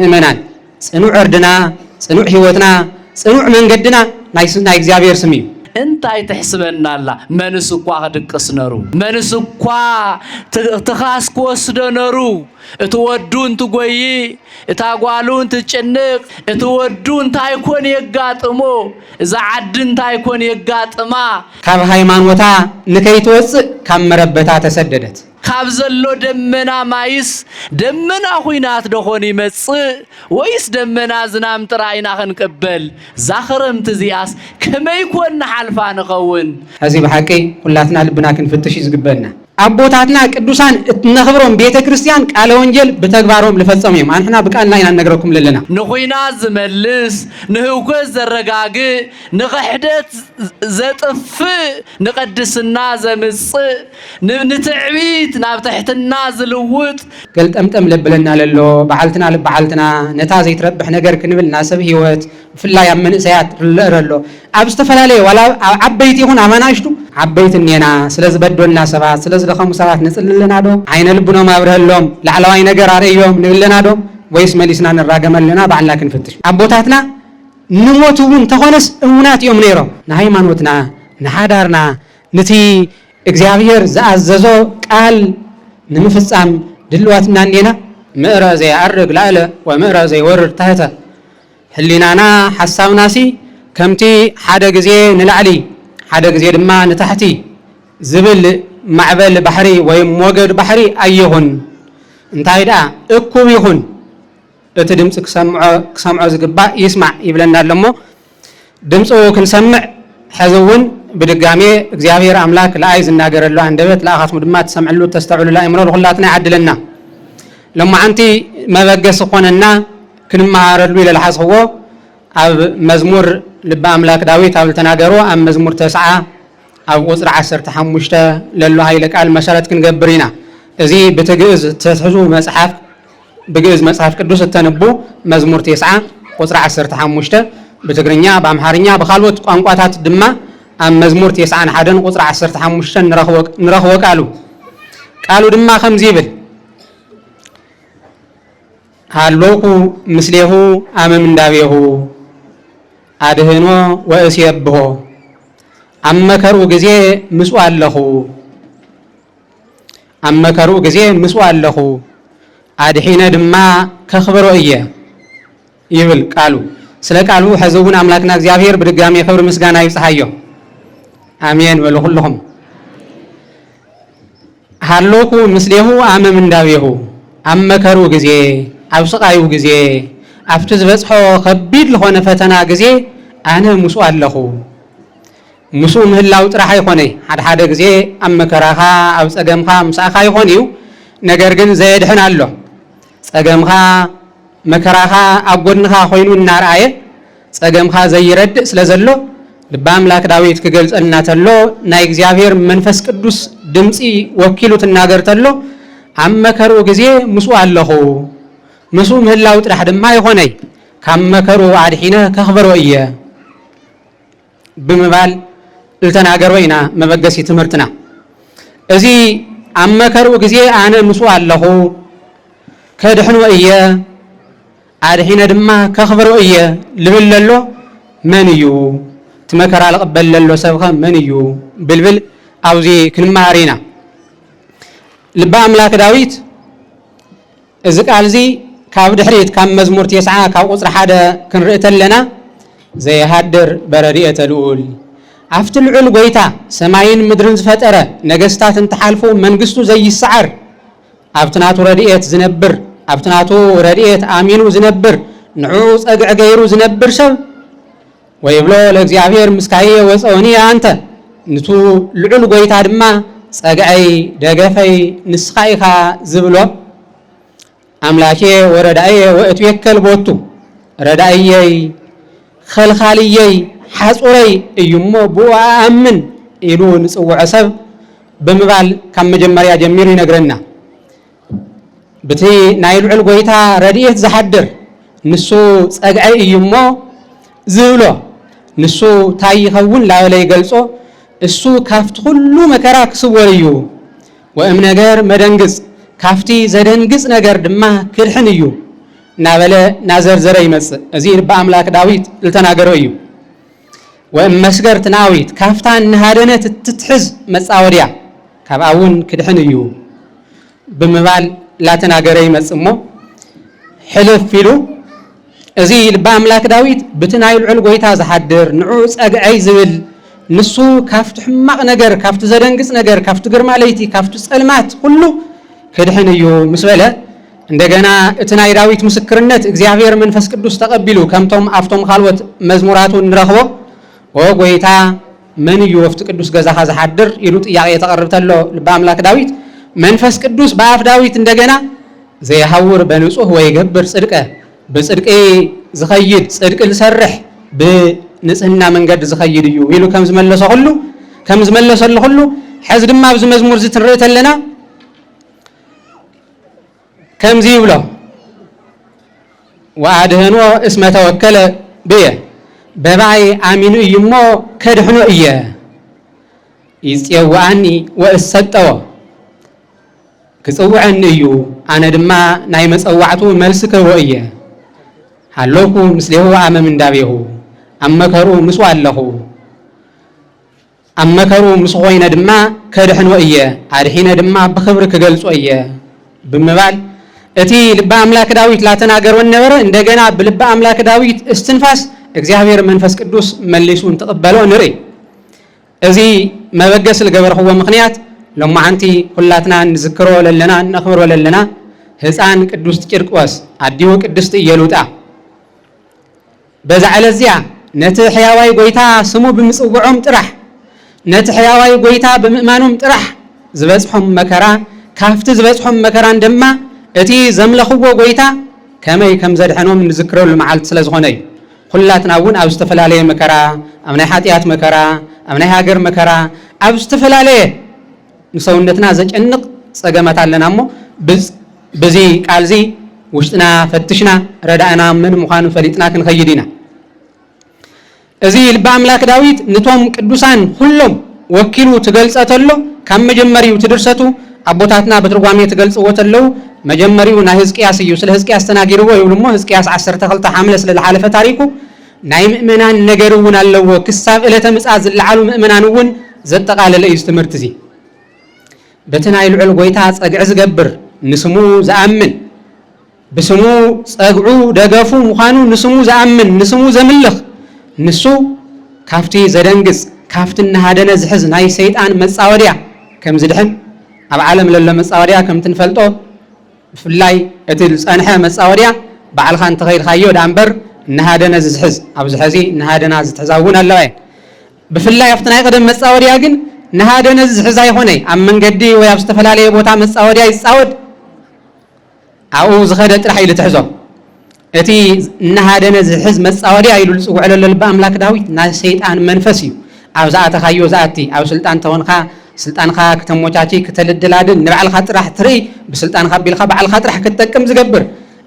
ምእመናን ጽኑዕ ዕርድና ጽኑዕ ህይወትና ጽኑዕ መንገድና ናይ እግዚአብሔር ስም እዩ እንታይ ተሕስበናላ መንስ እኳ ከድቅስ ነሩ መንስ እኳ ተኻስ ክወስዶ ነሩ እትወዱ እንትጎይ እታጓሉ እንትጭንቅ እትወዱ እንታይ ኮን የጋጥሞ እዛ ዓድ እንታይ ኮን የጋጥማ ካብ ሃይማኖታ ንከይትወጽእ ካብ መረበታ ተሰደደት ካብ ዘሎ ደመና ማይስ ደመና ኹይናት ደኾን ይመጽእ ወይስ ደመና ዝናም ጥራይና ክንቀበል ዛኽረምት ዚያስ ከመይ ኮን ሓልፋ ንኸውን እዚ በሐቂ ሁላትና ልብና ክንፍትሽ ይዝግበና አቦታትና ቅዱሳን እትነኽብሮም ቤተ ክርስቲያን ቃለ ወንጌል በተግባሮም ለፈጸሙም አንሕና በቃልና ኢና ነገረኩም ለለና ንኹይና ዝመልስ ንህውከት ዘረጋግ ንኽሕደት ዘጥፍ ንቅድስና ዘምጽእ ንትዕቢት ናብ ትሕትና ዝልውጥ ገልጠምጠም ለብለና ለሎ በዓልትና ለበዓልትና ነታ ዘይትረብሕ ነገር ክንብል ናሰብ ህይወት ፍላይ ኣብ መንእሰያት ርለረሎ ኣብ ዝተፈላለየ ዋላ ዓበይቲ ይኹን ኣማናሽቱ ዓበይቲ እኔና ስለዝበደልና ሰባት ስለዝደኸሙ ሰባት ንጽልለና ዶ ዓይነ ልቡኖም ኣብርህሎም ላዕለዋይ ነገር ኣርእዮም ንብለና ዶ ወይስ መሊስና ንራገመለና ባዕልና ክንፍትሽ ኣቦታትና ንሞት እውን ተኾነስ እሙናት እዮም ነይሮም ንሃይማኖትና ንሓዳርና ነቲ እግዚአብሔር ዝኣዘዞ ቃል ንምፍጻም ድልዋትና እኔና ምዕረ ዘይዓርግ ላዕለ ወምዕረ ዘይወርድ ታሕተ ህሊናና ሓሳብናሲ ከምቲ ሓደ ግዜ ንላዕሊ ሓደ ግዜ ድማ ንታሕቲ ዝብል ማዕበል ባሕሪ ወይ ሞገድ ባሕሪ ኣይኹን እንታይ ደኣ እኩብ ይኹን እቲ ድምፂ ክሰምዖ ዝግባእ ይስማዕ ይብለና ኣለሞ ድምፁ ክንሰምዕ ሕዝውን ብድጋሜ እግዚአብሔር አምላክ ለአይ ዝናገረሉ አንደበት ለአኻትሙ ድማ ተሰምዕሉ ተስተውዕሉ ለአይምሮ ለሁላትና ያድለና ለማዓንቲ መበገስ ኾነና ክንማሃረሉ ኢለ ለሓስኽዎ ኣብ መዝሙር ልበ አምላክ ዳዊት ኣብ ተናገሮ ኣብ መዝሙር 9 ኣብ ቁጽሪ 15 ለሎ ኃይለ ቃል መሰረት ክንገብር ኢና እዚ ብትግዕዝ ተትሕዙ መጽሐፍ ብግዕዝ መጽሐፍ ቅዱስ ተነቡ መዝሙር 9 ቁጽሪ 15 በትግርኛ በአምሃርኛ በኻልኦት ቋንቋታት ድማ ኣብ መዝሙር 91 ቁጽሪ 15 ንረኽቦ ቃሉ ድማ ከምዚ ይብል ሃሎኩ ምስሌሁ ኣመም እንዳቤሁ አድህኖ ወእስየብሖ አመከሩ ጊዜ ምስኡ ኣለኹ አድሒነ ድማ ከኽብሮ እየ ይብል ቃሉ ስለ ቃሉ ሕዝውን አምላክና እግዚአብሔር በድጋሚ ክብር ምስጋና ይብጽሐዮ አሜን በሉ ሁሉኹም ሃሎኩ ምስሌሁ ኣመም እንዳቤሁ አመከሩ ጊዜ ኣብ ስቃዩ ጊዜ ኣብቲ ዝበጽሖ ከቢድ ለኾነ ፈተና ጊዜ ኣነ ምስኡ ኣለኹ ምስኡ ምህላው ጥራሕ ኣይኮነይ ሓደ ጊዜ ኣብ መከራኻ ኣብ ጸገምኻ ምሳኻ ይኾን እዩ ነገር ግን ዘየድሕን ኣሎ ጸገምኻ መከራኻ ኣብ ጎድንኻ ኮይኑ እናርኣየ ጸገምኻ ዘይረድእ ስለ ዘሎ ልበ አምላክ ዳዊት ክገልጸልና ተሎ ናይ እግዚአብሔር መንፈስ ቅዱስ ድምፂ ወኪሉ ትናገር ተሎ ኣብ መከሩ ጊዜ ምስኡ ኣለኹ ምስኡ ምህላው ጥራሕ ድማ ይኾነይ ካብ መከሩ አድሒነ ከኽብሮ እየ ብምባል ልተናገሮ ኢና መበገሲ ትምህርትና እዚ ኣብ መከሩ ጊዜ ኣነ ምስኡ ኣለኹ ከድሕኖ እየ አድሒነ ድማ ከኽብሮ እየ ልብል ለሎ መን እዩ ትመከራ ልቕበል ለሎ ሰብኸ መን እዩ ብልብል ኣብዚ ክንመሃር ኢና ልበ አምላክ ዳዊት እዚ ቃል እዚ ካብ ድሕሪት ካብ መዝሙር 9 ካብ ቁጽሪ 1 ክንርኢ ተለና ዘይሃድር በረድኤተ ልዑል ኣብቲ ልዑል ጎይታ ሰማይን ምድርን ዝፈጠረ ነገስታት እንትሓልፉ መንግስቱ ዘይሰዓር ኣብቲ ናቱ ረድኤት ዝነብር ኣብቲ ናቱ ረድኤት አሚኑ ዝነብር ንዕኡ ጸግዕ ገይሩ ዝነብር ሰብ ወይብሎ ለእግዚአብሔር ምስካየ ወፀውኒ አንተ ንቱ ልዑል ጎይታ ድማ ጸግዐይ ደገፈይ ንስኻ ኢኻ ዝብሎ አምላኬ ወረዳየ ወእትወከል ቦቱ ረዳየይ ኸልኻልየይ ሓጹረይ እዩሞ ብኡ ኣምን ኢሉ ንጽውዕ ሰብ ብምባል ካብ መጀመርያ ጀሚሩ ይነግረና በቲ ናይ ልዑል ጎይታ ረድኤት ዝሓድር ንሱ ጸግዐይ እዩሞ ዝብሎ ንሱ ታይ ይኸውን ላበለ ይገልጾ እሱ ካፍቲ ሁሉ መከራ ክስወር እዩ ወእም ነገር መደንግጽ ካፍቲ ዘደንግጽ ነገር ድማ ክድሕን እዩ نابلا نازر زري يمس أزير بأملاك داويد التناقروا ومسجر تناويت كافتان نهارنا تتحز مساوريا كاباون كدحنيو بمبال لا تناقروا يمس حلف فيلو أزير بأملاك داويد بتنايل علقويتا زحدر نعوس أقعي زبل نسو كافت حماق نجر كافت زرنقس نجر كافت قرماليتي كافت سألمات كله كدحنيو مسؤولة عندنا اتناي داويت مسكرنت እግዚአብሔር መንፈስ ቅዱስ ተቀበሉ ከምቶም አፍቶም ካልወት መዝሙራቱ እንረኽቦ ወጎይታ ምን ይወፍት ቅዱስ ገዛኻ ዝሓድር ኢሉ ጥያቄ የተቀርብተሎ ልበ አምላክ ዳዊት መንፈስ ቅዱስ በአፍ ዳዊት እንደገና ዘይሐውር በንጹህ ወይ ገብር ጽድቀ በጽድቄ ዝኸይድ ጽድቅ ልሰርሕ በንጽህና መንገድ ዝኸይድ እዩ ኢሉ ከምዝመለሰ ሁሉ ሕዝ ድማ ኣብዚ መዝሙር ዝትርእተለና كم زيوله وعدهنو اسمه توكل بيه ببعي آمينو يمو كدحنو إياه يسيواني وإستوى كسوعني يو أنا دما نايمس أوعتو ملسك وإياه حلوكو مسليه عام من دابيه أما كرو مسوى له أما كرو مسوين دما كدحنو إياه عارحين دما بخبرك قلسو إياه بمبال أتي لبا أملاك داويت لا تناقر والنبر إندقنا بلبا أملاك داويت استنفاس እግዚአብሔር መንፈስ ቅዱስ መልሱን ተቀበለው ንሪ እዚ መበገስ ለገበር هو ምክንያት ለማዓንቲ ሁላትና ንዝክሮ ለለና ነኽብሮ ለለና ህፃን ቅዱስ ቂርቆስ አዲው ቅድስት ኢየሉጣ በዛዕለዚያ ነቲ ሕያዋይ ጎይታ ስሙ ብምጽውዖም ጥራሕ ነቲ ሕያዋይ ጎይታ ብምእማኖም ጥራሕ ዝበጽሖም መከራ ካፍቲ ዝበጽሖም መከራ እንደማ እቲ ዘምለኽዎ ጎይታ ከመይ ከም ዘድሐኖም ንዝክረሉ መዓልት ስለ ዝኾነ እዩ ሁላትና እውን ኣብ ዝተፈላለየ መከራ ኣብ ናይ ሓጢያት መከራ ኣብ ናይ ሃገር መከራ ኣብ ዝተፈላለየ ንሰውነትና ዘጨንቕ ፀገማት ኣለና እሞ በዚ ቃልዚ ውሽጥና ፈትሽና ረዳእና ምን ምዃኑ ፈሊጥና ክንኸይድ ኢና እዚ ልበ አምላክ ዳዊት ንቶም ቅዱሳን ሁሉም ወኪሉ ትገልጸተሎ ካብ መጀመሪው ትድርሰቱ አቦታትና በትርጓሜ ትገልጽዎ ተለው መጀመሪው ናይ ሕዝቅያስ እዩ ስለ ሕዝቅያስ ተናጊርዎ ይብሉሞ ሕዝቅያስ 12 ሐምለ ስለ ለሐለፈ ታሪኩ ናይ ምእመናን ነገርውን ኣለዎ ክሳብ ዕለተ ምጽአት ዝለዓሉ ምእመናን እውን ዘጠቃለለ እዩ ትምህርት እዚ በተናይ ልዑል ጎይታ ጸግዕ ዝገብር ንስሙ ዘአምን በስሙ ጸግዑ ደገፉ ምዃኑ ንስሙ ዘአምን ንስሙ ዘምልኽ ንሱ ካፍቲ ዘደንግጽ ካፍቲ እናሃደነ ዝሕዝ ናይ ሰይጣን መጻወድያ ከም ዝድሕን ኣብ ዓለም ለሎ መጻወድያ ከም ትንፈልጦ ብፍላይ እቲ ዝጸንሐ መጻወድያ በዓልኻ እንተኸይድካዮ ዳንበር እናሃደነ ዝሕዝ ኣብ ዝሕዚ እናሃደና ዝትሕዛውን ኣለዋ ብፍላይ ኣብቲ ናይ ቀደም መጻወድያ ግን እናሃደነ ዝሕዝ ኣይኾነይ ኣብ መንገዲ ወይ ኣብ ዝተፈላለየ ቦታ መጻወድያ ይጻወድ ኣብኡ ዝኸደ ጥራሕ ኢሉ ትሕዞ እቲ እናሃደነ ዝሕዝ መጻወድያ ኢሉ ዝጽውዕ ዘሎ ልበ አምላክ ዳዊት ናይ ሰይጣን መንፈስ እዩ ኣብ ዝኣተኻዮ ዝኣቲ ኣብ ስልጣን ተኾንካ ስልጣንካ ከተሞቻቺ ከተልድላድን ንባዕልካ ጥራሕ ትርኢ ብስልጣንካ ቢልካ ባዕልካ ጥራሕ ክትጠቅም ዝገብር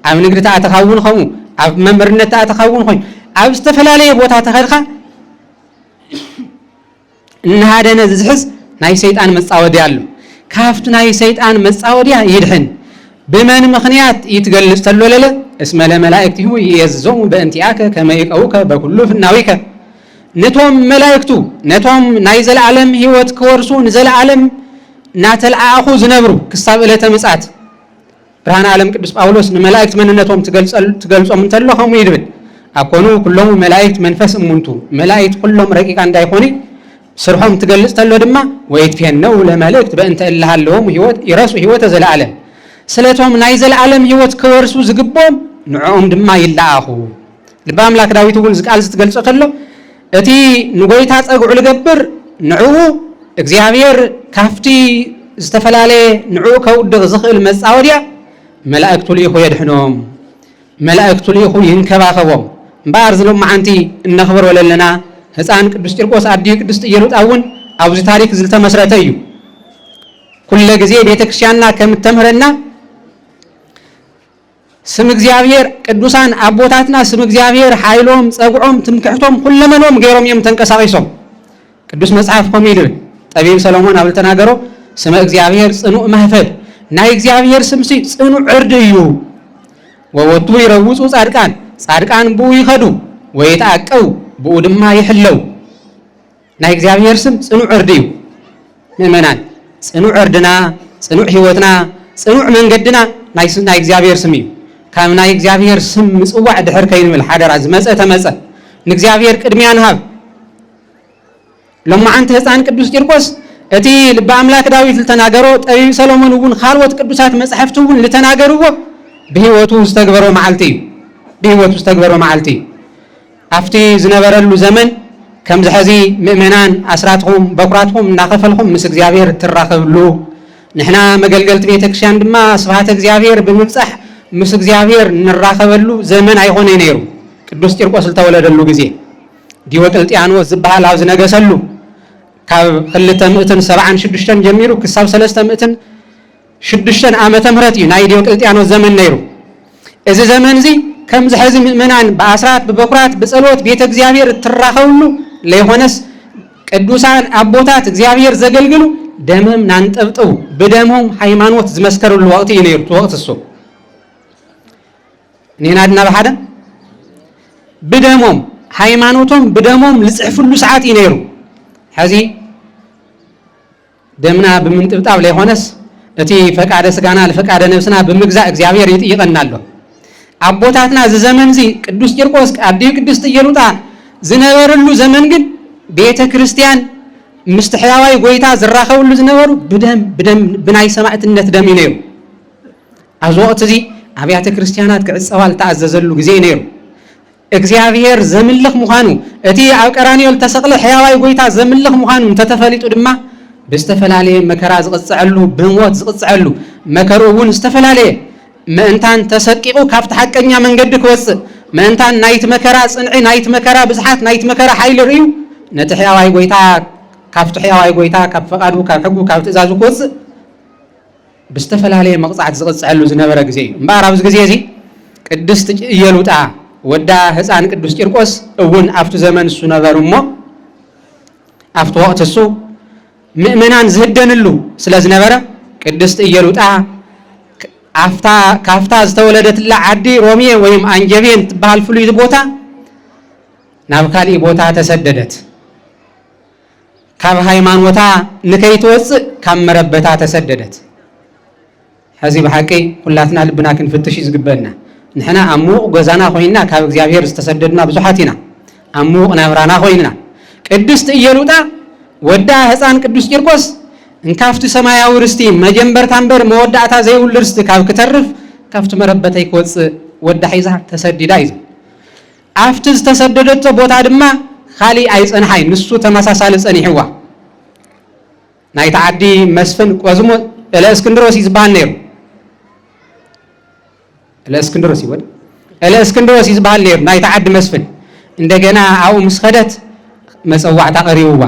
ኣብ ንግዲ ተኣተኻውን ኸሙ ኣብ መምህርነት ተኣተኻውን ኮይኑ ኣብ ዝተፈላለየ ቦታ ተኸድካ እናሃደነ ዝሕዝ ናይ ሰይጣን መጻወድያ ኣሎ ካፍቲ ናይ ሰይጣን መጻወድያ ይድሕን ብመን ምኽንያት ይትገልጽ ተሎ ለለ እስመ ለመላእክቲሁ ይእዝዞሙ በእንቲአከ ከመ ይቀውከ በኩሉ ፍናዊከ ነቶም መላእክቱ ነቶም ናይ ዘለዓለም ህይወት ክወርሱ ንዘለዓለም ናተልዓኹ ዝነብሩ ክሳብ ዕለተ ምጽአት ብርሃነ ዓለም ቅዱስ ጳውሎስ ንመላእክት መንነቶም ትገልጾም እንተሎ ኸሙ ይድብል ኣኮኑ ኩሎም መላእክት መንፈስ እሙንቱ መላእክት ኩሎም ረቂቃ እንዳይኾኑ ስርሖም ትገልጽ ተሎ ድማ ወይትፌነው ለመላእክት በእንተ እልሃለዎም ህይወት ይረሱ ህይወተ ዘለዓለም ስለቶም ናይ ዘለዓለም ህይወት ክወርሱ ዝግቦም ንዕኦም ድማ ይለኣኹ ልበ አምላክ ዳዊት እውን ዝቃል ዝትገልጾ ተሎ እቲ ንጎይታ ጸግዑ ልገብር ንዕኡ እግዚአብሔር ካፍቲ ዝተፈላለየ ንዕኡ ከውድቕ ዝኽእል መጻወድያ መላእክቱ ልኢኹ የድሕኖም መላእክቱ ልኢኹ ይንከባኸቦም እምበኣር ዝሎማዓንቲ እነኽብሮ ለለና ህፃን ቅዱስ ቂርቆስ አዲው ቅድስት ኢየሉጣ እውን ኣብዚ ታሪክ ዝተመስረተ እዩ ኩለ ጊዜ ቤተክርስቲያንና ከም ተምህረና ስም እግዚአብሔር ቅዱሳን አቦታትና ስም እግዚአብሔር ኃይሎም ጸግዖም ትምክሕቶም ሁለመኖም ገይሮም እዮም ተንቀሳቂሶም ቅዱስ መጽሐፍ ከም ይብል ጠቢብ ሰሎሞን ኣብ ተናገሮ ስም እግዚአብሔር ጽኑዕ ማህፈድ ናይ እግዚአብሔር ስምሲ ጽኑዕ ዕርድ እዩ ወወቱ ይረውጹ ጻድቃን ጻድቃን ብኡ ይኸዱ ወይተአቀው ብኡ ድማ ይሕለው ናይ እግዚአብሔር ስም ጽኑዕ ዕርዲ እዩ ምእመናን ጽኑዕ ዕርድና ጽኑዕ ህይወትና ጽኑዕ መንገድና ናይ እግዚአብሔር ስም እዩ ካብ ናይ እግዚአብሔር ስም ምጽዋዕ ድሕር ከይንብል ሓደራ ዝመጸ ተመጸ ንእግዚአብሔር ቅድሚያ ንሃብ ለማዓንቲ ህፃን ቅዱስ ቂርቆስ እቲ ልበ አምላክ ዳዊት ልተናገሮ ጠቢብ ሰሎሞን እውን ካልኦት ቅዱሳት መጻሕፍት እውን ልተናገርዎ ብህይወቱ ዝተግበሮ መዓልቲ አፍቲ ዝነበረሉ ዘመን ከም ዝሕዚ ምእመናን አስራትኩም በኩራትኩም እናኸፈልኩም ምስ እግዚአብሔር ትራኸብሉ ንሕና መገልገልቲ ቤተክርስቲያን ድማ ስብሐተ እግዚአብሔር ብምብጻሕ ምስ እግዚአብሔር ንራኸበሉ ዘመን አይሆነ ነይሩ ቅዱስ ቂርቆስ ዝተወለደሉ ጊዜ ዲዮቅልጥያኖስ ዝበሃል ኣብ ዝነገሰሉ ካብ 276 ጀሚሩ ክሳብ 306 ዓመተ ምህረት እዩ ናይ ዲዮቅልጥያኖስ ዘመን ነይሩ እዚ ዘመን እዚ ከም ዝሕዚ ምእመናን በአስራት በበኩራት በጸሎት ቤተ እግዚአብሔር ትራኸብሉ ለይሆነስ ቅዱሳን አቦታት እግዚአብሔር ዘገልግሉ ደምም ናንጠብጠው በደሞም ሃይማኖት ዝመስከሩሉ ወቅት እዩ ነይሩ ወቅት እሱ ኒናድና በሓደ በደሞም ሃይማኖቶም በደሞም ልጽሕፍሉ ሰዓት እዩ ነይሩ ሕዚ ደምና ብምንጥብጣብ ለይሆነስ እቲ ፈቃደ ስጋና ለፈቃደ ነፍስና ብምግዛእ እግዚአብሔር ይጥይቀናሎ አቦታትና ዘመን እዚ ቅዱስ ቂርቆስ አዲው ቅድስት ኢየሉጣ ዝነበረሉ ዘመን ግን ቤተ ክርስቲያን ምስትሕያዋይ ጎይታ ዝራኸብሉ ዝነበሩ ብደም ብናይ ሰማዕትነት ደም ነይሩ ኣብዚ ወቅት እዚ አብያተ ክርስቲያናት ክዕጸዋል ተኣዘዘሉ ጊዜ ነይሩ እግዚአብሔር ዘምልኽ ምዃኑ እቲ ኣብ ቀራንዮ ተሰቕለ ሕያዋይ ጎይታ ዘምልኽ ምዃኑ እንተተፈሊጡ ድማ ብዝተፈላለየ መከራ ዝቕጽዐሉ ብሞት ዝቕጽዐሉ መከሩ እውን ዝተፈላለየ ምእንታን ተሰቂቑ ካብቲ ሓቀኛ መንገዲ ክወፅእ ምእንታን ናይቲ መከራ ጽንዒ ናይቲ መከራ ብዝሓት ናይቲ መከራ ሓይሊ ርዩ ነቲ ሕያዋይ ጎይታ ካብቲ ሕያዋይ ጎይታ ካብ ፈቃዱ ካብ ሕጉ ካብ ትእዛዙ ክወፅእ ብዝተፈላለየ መቕጻዕት ዝቕጽዐሉ ዝነበረ ጊዜ እዩ እምበኣር ኣብዚ ጊዜ እዚ ቅድስት ኢየሉጣ ወዳ ህፃን ቅዱስ ቂርቆስ እውን ኣብቲ ዘመን እሱ ነበሩ እሞ ኣብቲ ወቅት እሱ ምእመናን ዝህደንሉ ስለ ዝነበረ ቅድስት ኢየሉጣ ካፍታ ዝተወለደትላ ዓዲ ሮሜ ወይም አንጀቤን ትበሃል ፍሉይ ቦታ ናብ ካልእ ቦታ ተሰደደት ካብ ሃይማኖታ ንከይትወፅእ ካብ መረበታ ተሰደደት ሕዚ ብሓቂ ኩላትና ልብና ክንፍትሽ ዝግበአና ንሕና ኣሙቕ ገዛና ኮይና ካብ እግዚአብሔር ዝተሰደድና ብዙሓት ኢና ኣሙቕ ናብራና ኮይና ቅድስት ኢየሉጣ ወዳ ህፃን ቅዱስ ቂርቆስ እንካፍቲ ሰማያዊ ርስቲ መጀንበርታ እምበር መወዳእታ ዘይብሉ ርስቲ ካብ ክተርፍ ካብቲ መረበተይ ክወፅእ ወዳ ሒዛ ተሰዲዳ እዩ ኣብቲ ዝተሰደደቶ ቦታ ድማ ካሊእ ኣይፀንሓይ ንሱ ተመሳሳሊ ፀኒሕዋ ናይቲ ዓዲ መስፍን ቆዝሞ እለእስክንድሮስ ዝበሃል ነይሩ እለእስክንድሮስ ዝበሃል ነይሩ ናይቲ ዓዲ መስፍን እንደገና ኣብኡ ምስ ኸደት መፀዋዕታ ቀሪብዋ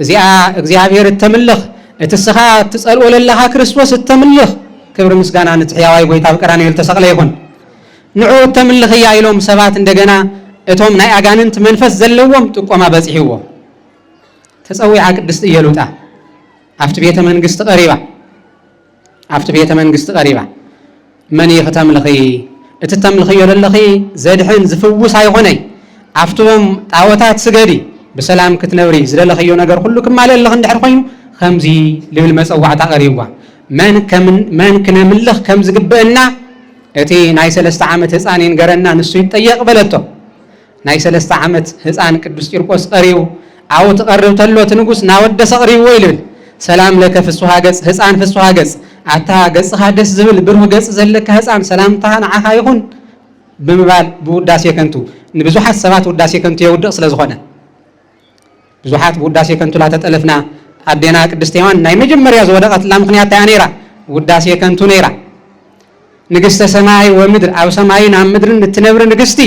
እዚኣ እግዚአብሔር እተምልኽ እቲ ስኻ ትጸልኦ ለለኻ ክርስቶስ እተምልኽ ክብሪ ምስጋና ነቲ ሕያዋይ ጎይታ ብቀራንዮ ተሰቕለ ይኹን ንዑ እተምልኽ እያ ኢሎም ሰባት እንደገና እቶም ናይ ኣጋንንት መንፈስ ዘለዎም ጥቆማ በፂሕዎ ተፀዊዓ ቅድስት ኢየሉጣ ኣብቲ ቤተ መንግስቲ ቀሪባ መን ይኽተምልኺ እቲ ተምልኽዮ ለለኺ ዘድሕን ዝፍውስ ኣይኾነይ ኣብቶም ጣዖታት ስገዲ ብሰላም ክትነብሪ ዝደለኽዮ ነገር ኩሉ ክማለለኽ እንድሕር ኮይኑ ከምዚ ልብል መፀዋዕታ ቀሪብዋ መን ክነምልኽ ከም ዝግብአና እቲ ናይ 3 ዓመት ህፃን ይንገረና ንሱ ይጠየቕ በለቶ ናይ 3 ዓመት ህፃን ቅዱስ ቂርቆስ ቀሪቡ ኣብኡ ትቐርብ ተሎ እቲ ንጉስ ናወደሰ ቀሪብዎ ይብል ሰላም ለከ ፍስሓ ገጽ ህፃን ፍስሓ ገጽ ኣታ ገጽኻ ደስ ዝብል ብሩህ ገጽ ዘለካ ህፃን ሰላምታ ንዓኻ ይኹን ብምባል ብውዳሴ ከንቱ ንብዙሓት ሰባት ውዳሴ ከንቱ የውድቕ ስለ ዝኾነ ብዙሓት ብውዳሴ ከንቱ ላተጠለፍና ኣዴና ቅድስት ሔዋን ናይ መጀመርያ ዝወደቐትላ ምክንያት እያ ነይራ ውዳሴ ከንቱ ነይራ ንግስተ ሰማይ ወምድር ኣብ ሰማይን ኣብ ምድርን እትነብሪ ንግስቲ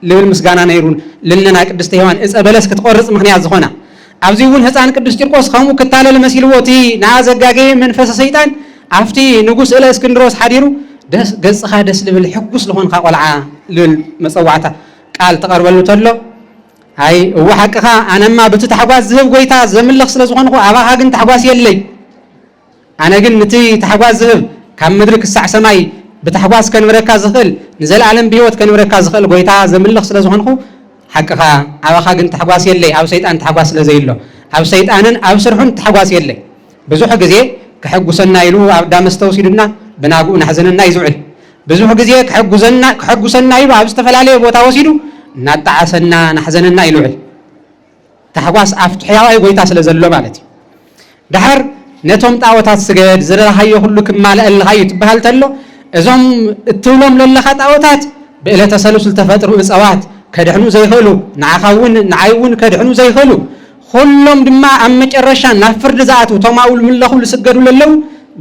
ልብል ምስጋና ነይሩን ልልነና ቅድስት ሔዋን ዕፀ በለስ ክትቆርፅ ምክንያት ዝኾና ኣብዚ እውን ህፃን ቅዱስ ቂርቆስ ከምኡ ክታለል መሲልዎ እቲ ንኣዘጋገየ መንፈሰ ሰይጣን ኣብቲ ንጉስ እለእስክንድሮስ ሓዲሩ ገጽኻ ደስ ልብል ሕጉስ ዝኾንካ ቆልዓ ልብል መፀዋዕታ ቃል ተቐርበሉ ተሎ አይ እዋ ሓቅኻ ኣነማ በቲ ተሕጓስ ዝህብ ጎይታ ዘምልኽ ስለ ዝኾንኩ ኣባኻ ግን ተሕጓስ የለይ ኣነ ግን ነቲ ተሕጓስ ዝህብ ካብ ምድሪ ክሳዕ ሰማይ بتحواس كنبركا زخل نزل عالم بيوت كنبركا زخل قويتا زملخ سلازوخنخو حقها عواخا قن تحواس يلي أو سيطان تحواس لزيلو أو سيطانن أو سرحون تحواس يلي بزوح قزيه كحقوسنا يلو أو دامستوسيدنا بناقو نحزننا يزعل بزوح قزيه كحقوسنا يلو أو استفل عليه بوتاوسيدو ناتعسنا نحزننا يلوعل تحواس أفتحياوي قويتا سلازلو مالتي دحر نتوم تعوتات سجد زرر هاي كله كمال الهاي تبهل تلو إذا التولم للخات تعوتات بإله تسلسل تفتروا إصابات كدحنو زي خلو نعيون كدحنو زي خلو كلهم دما أمك الرشان نفرد ذاته تماول من الله لسجدوا للو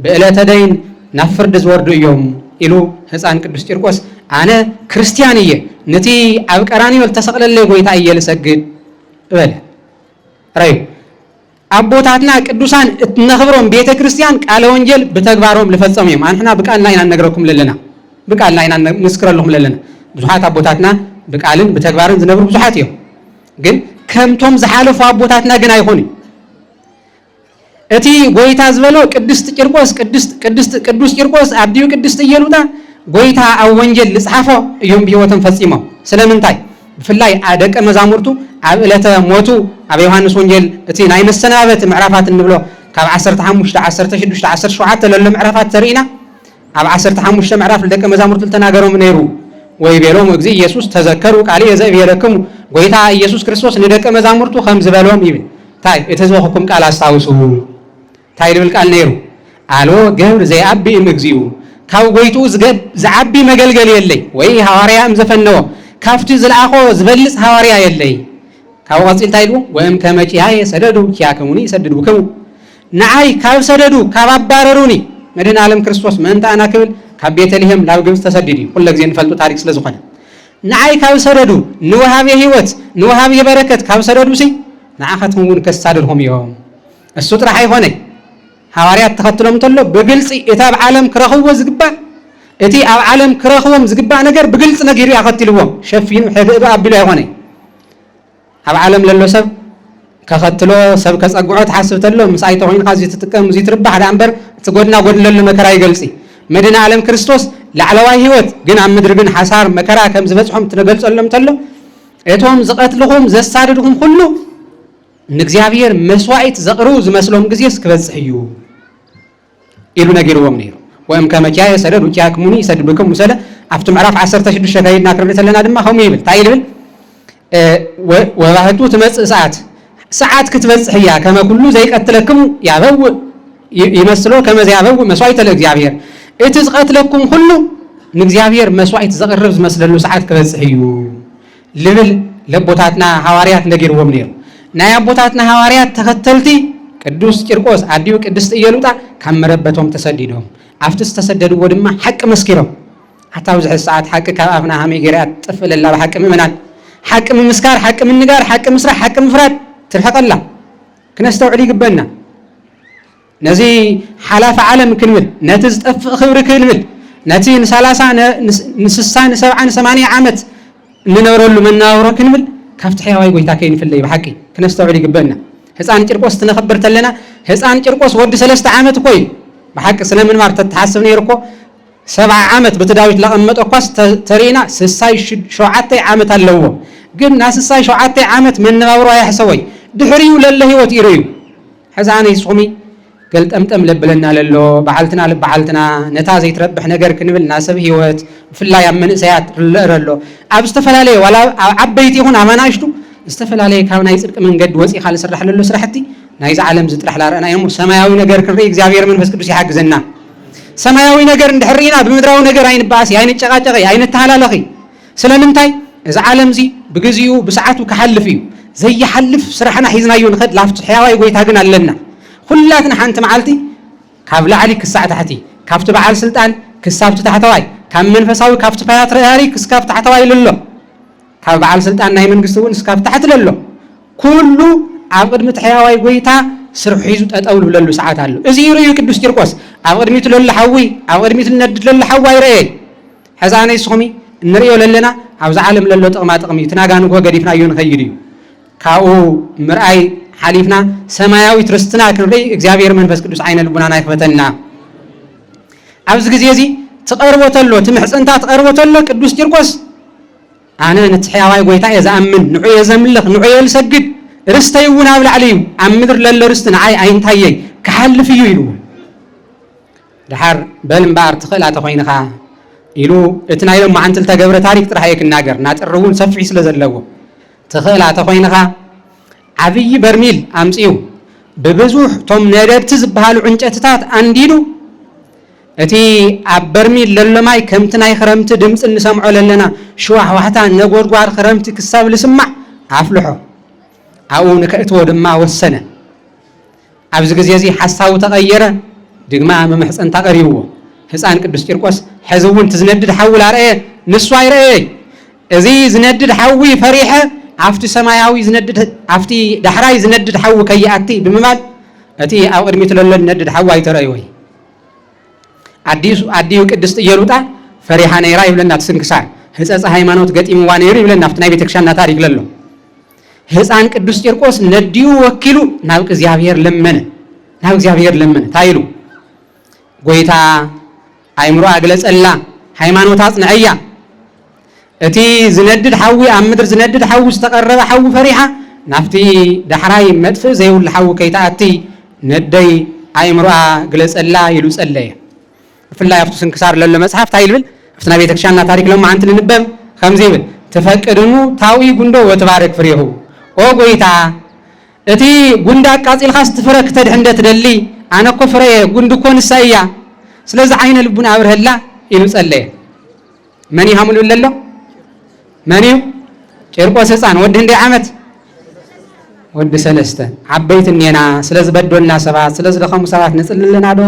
بإله تدين نفرد زورد يوم إلو هسان كدوس تركوس أنا كريستيانية نتي أبكراني والتسقل اللي قويت أيه لسجد ولا رأي أبوتاتنا كدوسان نخبرهم بيت كريستيان قالوا إنجيل بتكبارهم لفتصميم إحنا بقال لا يننقركم لنا بقال لا ينسكر لهم لنا بزحات أبوتاتنا بقالن بتكبارن زنبرو بزحات يوم جن كم توم زحالوا أبوتاتنا جنا يخوني أتي قويتا زبلو كدست كرقوس كدوس كرقوس أبديو كدست يلوتا قويتا أو إنجيل لصحافه يوم بيوتن فتصميم سلام تاي في الله عادك مزامرتو عبلته موتو أبي يوحنس ونجيل أتي نايم السنابت معرفات النبلو كاب 10 شعات للم معرفات ترينا أب 10 معرف لدك مزامرت التناجروا من يرو ويبيلهم وجزي يسوع تذكروا عليه زي بيركم قويتا يسوع كريستوس ندك مزامرتو 5 بالهم يبي تاي يتزوجكم قال استاوسوا تاي بالقال نيرو قالوا جبر زي أبي مجزيو كاو قويتو زعبي مجلجل يلي وي هواريا مزفنوا كافتي زلعقو زبلس هواريا يلي كاو قصيل تايلو وهم كماجي هاي سددوا كياكموني سددوا كم نعاي كاو سددوا كاببارروني مدن عالم كريستوس من تانا كبل كبيتلهم لاو جبس تسددي كل جزين فلتو تاريخ سلازوخنا نعاي كاو سددوا نوهاب يهوت نوهاب يبركت كاو سددوا سي نعاختهم كسادلهم يوم السطر حي هوني حواريات تخطلهم تلو بقلصي اتاب عالم كرهو زغبا اتي اب عالم كرهوم زغبا نجر بقلص نجر ياختلوهم شفين حبيب ابلا هوني اب عالم للو سب كختلو سب كصقعو تحسبتلو مسايته وين خازي تتقم زي تربح دانبر تغودنا غودلل مكرا يገልጽي مدينه عالم كريستوس لعلواي هيوت ግን ኣብ ምድሪ ግን ሓሳር መከራ ከም ዝበጽሖም ትገልጸሎም ተሎ እቶም ዝቀትልኹም ዘሳድድኹም ሁሉ ንእግዚአብሔር መስዋዕት ዘቅሩ ዝመስሎም ግዜስ ክበጽሕ እዩ ኢሉ ነጊርዎም ነይሩ ወይም ከመቻ የሰደዱ ቻክሙኒ ይሰድብኩም ሙሰለ ኣብቱ ምዕራፍ 16 ከይድና ክርብተለና ድማ ከም ይብል ታይ ይብል ወባህቱ ትመጽእ ሰዓት ክትበጽሕ ያ ከመ ኩሉ ዘይቀትለኩም ያበው ይመስሎ ከመ ዘይያበው መስዋዕት ለእግዚአብሔር እቲ ዝቀትለኩም ሁሉ ንእግዚአብሔር መስዋዕት ዘቅርብ ዝመስለሉ ሰዓት ክበጽሕ እዩ ልብል ለቦታትና ሐዋርያት ነጊርዎም ነይሩ ናይ አቦታትና ሐዋርያት ተከተልቲ ቅዱስ ቂርቆስ አዲው ቅድስት ኢየሉጣ ካመረበቶም ተሰዲዶም አፍትስ ተሰደድዎ ድማ ሐቅ መስኪሮም አታው ዝሕ ሰዓት ሐቅ ካብና ሃሜ ገሪያት ጥፍለላ በሐቅ ምእመናን ሐቅ ምስካር ሐቅ ምንጋር ሐቅ ምስራህ ሐቅ ምፍራድ ትርሐቀላ ክነስተውዕል ይግበና ነዚ ሓላፍ ዓለም ክንብል ነቲ ዝጠፍእ ክብሪ ክንብል ነቲ ን30 ን60 ን70 ን80 ዓመት ንነብረሉ መናብሮ ክንብል ካብቲ ሕያዋይ ጎይታ ከይንፍለይ በሐቂ ክነስተውዕል ይግበና ህፃን ቂርቆስ ትነኽብር ተለና ህፃን ቂርቆስ ወዲ 3 ዓመት ኮይ በሐቂ ስለምንማር ተተሓስብ ነይርኮ 70 ዓመት በተዳዊት ለቀመጠ ኳስ ተሪና 67 ዓመት አለዎ ግን ና 67 ዓመት መነባብሮ ያሕሰወይ ድሕሪው ለለ ህይወት ይርዩ ሕፃን ይጾሚ ገልጠምጠም ለብለና ለሎ በዓልትና ለበዓልትና ነታ ዘይትረብሕ ነገር ክንብል ናሰብ ህይወት ፍላይ ኣብ መንእሰያት ረሎ ኣብ ዝተፈላልየ ዋላ ዓበይቲ ይኹን ኣመናሽቱ ዝተፈላልየ ካብ ናይ ጽድቂ መንገዲ ወፂኻ ዝስራሕ ለሎ ስራሕቲ ናይዚ ዓለም ዝጥራሕ ላርአና እሞ ሰማያዊ ነገር ክንርኢ እግዚአብሔር መንፈስ ቅዱስ ይሓግዘና ሰማያዊ ነገር እንድሕሪና ብምድራዊ ነገር ኣይንባእሲ ኣይንጨቃጨቂ ኣይንተሃላለኺ ስለምንታይ እዚ ዓለም እዚ ብግዚኡ ብሰዓቱ ክሓልፍ እዩ ዘይሓልፍ ስራሕና ሒዝናዮ ንኸድ ላፍቲ ሕያዋይ ጎይታ ግን ኣለና ኩላትና ሓንቲ መዓልቲ ካብ ላዕሊ ክሳዕ ታሕቲ ካብቲ በዓል ስልጣን ክሳብቲ ታሕተዋይ ካብ መንፈሳዊ ካብቲ ፓትርያርኪ ክሳብ ታሕተዋይ ለሎ ካብ በዓል ስልጣን ናይ መንግስቲ እውን ክሳብ ታሕቲ ለሎ ኩሉ ኣብ ቅድሚ ሕያዋይ ጎይታ ስርሑ ሒዙ ጠጠው ዝብለሉ ሰዓት ኣሎ እዚ ይርዩ ቅዱስ ቂርቆስ ኣብ ቅድሚቱ ለሎ ሓዊ ኣብ ቅድሚቱ ነድድ ለሎ ሓዊ ይርአ ሕፃነይ ስኹሚ እንሪኦ ለለና ኣብዚ ዓለም ለሎ ጥቕማ ጥቕሚ ትናጋንጎ ገዲፍናዮ ንኸይድ እዩ ካብኡ ምርኣይ ሓሊፍና ሰማያዊ ትርስትና ክንርኢ እግዚአብሔር መንፈስ ቅዱስ ዓይነ ልቡናና ይክፈተና ኣብዚ ግዜ እዚ تقربتلو تمحصنتا تقربتلو قدوس ቂርቆስ أنا نتحياوي قويتا يزأمن نعو يزملخ نعو يلسجد رستي وناب العليم عمدر للرستن عين تايي كحل فيو يلو دحر بالمبار تخيل أتخوينخا يلو اتنايلو ما عنتل تجبر تاريخ ترحيك الناجر ناترون سفعي سلزلوا تخيل أتخوينخا عبي برميل أمسيو ببزوح توم نادر تزبهالو عنجتات عنديلو أتي عبرميل للماي كمتناي خرمت دمس النسمع لنا شواح وحتى نقول قار خرمت كساب لسمع عفلحه أو نكأتو دما والسنة أبز جزيزي حساو تغيره دقما ممحس أنت قريبه حسان قدوس ቂርቆስ حزون تزندد حول على نسواي رأي إذا زندد حوي فريحة عفتي سماياوي زندد عفتي دحراي زندد حو كي أتي بممال أتي أو أرمي تلل ندد حواي ترأيوي عديو قدس يروتا فريحة نيرا يبلنا تسنكسار حساس هايمانوت قد إموانيري يبلنا فتناي بتكشان نتاريك للو حسان قدوس ቂርቆስ نديو وكيلو ناوك زيابير لمن تايلو قويتا أيمرو أجلس الله هايمانوتات نعيا أتي زندد حوي أمدر زندد حوي استقرب حوي فريحة نفتي دحراي مدفع زي ولا حوي كيتا أتي ندي أيمرو أجلس الله يلوس الله في الله يفتح سنكسار لله مسحف تايلبل فتنا بيتك شان تاريخ لما أنت ننبه خمسيبل تفكرنو تاوي جندو وتبارك فريهو أو قويتا أتي جندا كاسيل خاص تفرق تدحند تدلي أنا كفرة جندو كون السايا سلز عين البن أبره الله يلوس الله مني همل ولا لا منيو ቂርቆስ ሕፃን ወድ እንደ ዓመት ወድ ሰለስተ ዓበይት እኔና ስለዝ በዶልና ሰባት ስለዝ ለኸሙ ሰባት ንጽልልና ዶ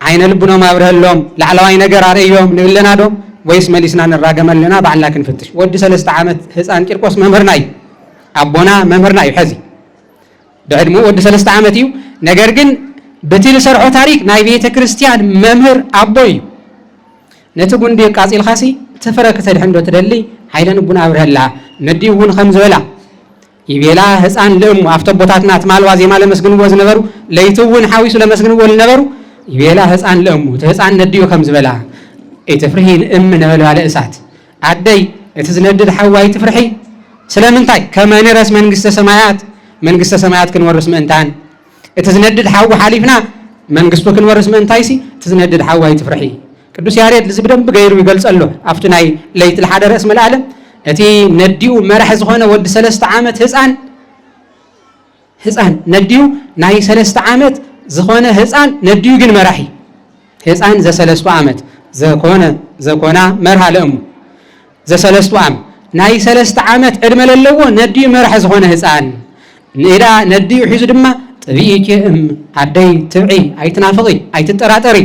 አይነ ልቡና ማብረህሎም ላዕለዋይ ነገር አርእዮም ንብለና ዶ ወይስ መሊስና ንራገመልና ባዕልና ክንፍትሽ ወድ ሰለስተ ዓመት ሕፃን ቂርቆስ መምህርናይ አቦና መምህርናይ ሕዚ ድዕድሙ ወድ ሰለስተ ዓመት እዩ ነገር ግን በቲል ሰርሖ ታሪክ ናይ ቤተ ክርስቲያን መምህር አቦይ ነቲ ጉንዲ ቃጺል ኻሲ ተፈረከ ተድሕንዶ ተደሊ ኃይለን ቡና አብረህላ ነዲውን ኸምዝበላ ይቤላ ሕፃን ለእሙ አፍተቦታትና ትማልዋ ዜማ ለመስግንዎ ዝነበሩ ለይትውን ሓዊሱ ለመስግንዎ ዝነበሩ ይቤላ ሕፃን ለእሙ ሕፃን ነዲዩ ኸምዝበላ እትፍርሂን ነበልባለ እሳት አደይ እቲ ዝነድድ ሓዋይ ትፍርሒ ስለምንታይ ከመንረስ መንግስተ ሰማያት ክንወርስ ምእንታን እቲ ዝነድድ ሓዊ ሓሊፍና መንግስቱ ክንወርስ ምእንታይሲ እቲ ዝነድድ ሓዋይ ትፍርሒ ቅዱስ ያሬድ ለዚ በደንብ ገይሩ ይገልጸሎ አፍትናይ ለይት ለሓደ ርእስ መልዓለም እቲ ነዲኡ መራሒ ዝኾነ ወዲ 3 ዓመት ህፃን ነዲኡ ናይ 3 ዓመት ዝኾነ ህፃን ነዲኡ ግን መራሒ ህፃን ዘ3 ዓመት ዘኮና መርሃ ለእሙ ዘ3 ዓመት ናይ 3 ዓመት ዕድመ ለለዎ ነዲኡ መራሒ ዝኾነ ህፃን ንዳ ነዲኡ ሒዙ ድማ ጥቢኢኪ አደይ ትብዒ ኣይትናፍቂ ኣይትጠራጠሪ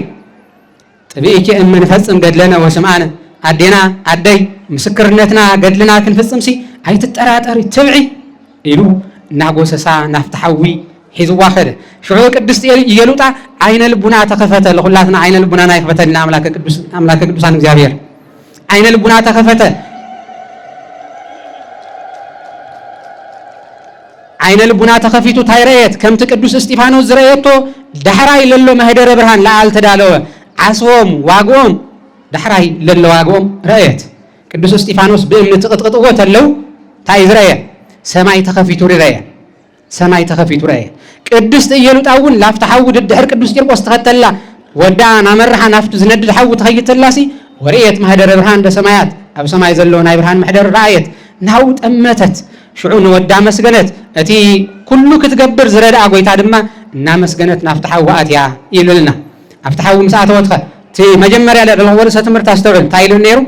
ጥቢኢኪ ንፈጽም ገድለና ወስምዓነ አዴና አደይ ምስክርነትና ገድልና ክንፈጽምሲ ኣይትጠራጠሪ ትብዒ ኢሉ ናጎሰሳ ናፍታሐዊ ሒዝዋ ኸደ ሽዑ ቅድስት ኢየሉጣ አይነ ልቡና ተኸፈተ ለሁላትና አይነ ልቡና ናይ ከፈተልና አምላከ ቅዱሳን እግዚአብሔር አይነ ልቡና ተኸፈተ አይነ ልቡና ተኸፊቱ ታይረየት ከምቲ ቅዱስ እስጢፋኖስ ዝረየቶ ዳሕራይ ለሎ መህደረ ብርሃን ለዓል ተዳለወ ዓስቦም ዋግኦም ዳሕራይ ለሎ ዋግኦም ረአየት ቅዱስ እስጢፋኖስ ብእምኒ ትቕጥቅጥዎ ተለው ታይ ዝረየ ሰማይ ተኸፊቱ ረየ ቅድስት ኢየሉጣ እውን ላፍቲ ሓዊ ድድሕር ቅዱስ ቂርቆስ ተኸተላ ወዳ ናመርሓ ናፍቲ ዝነድድ ሓዊ ተኸይተላሲ ወርአየት መህደረ ብርሃን በሰማያት ኣብ ሰማይ ዘሎ ናይ ብርሃን መሕደር ረአየት ናው ጠመተት ሽዑ ንወዳ መስገነት እቲ ኩሉ ክትገብር ዝረዳኣ ጎይታ ድማ እናመስገነት ናፍቲ ሓዊ ኣትያ ይብልና ኣብቲ ሓዊ ምስ ኣተወትኸ እቲ መጀመርያ ለወርሰ ትምህርቲ ኣስተውዕል እንታይ ኢሉ ነይሩ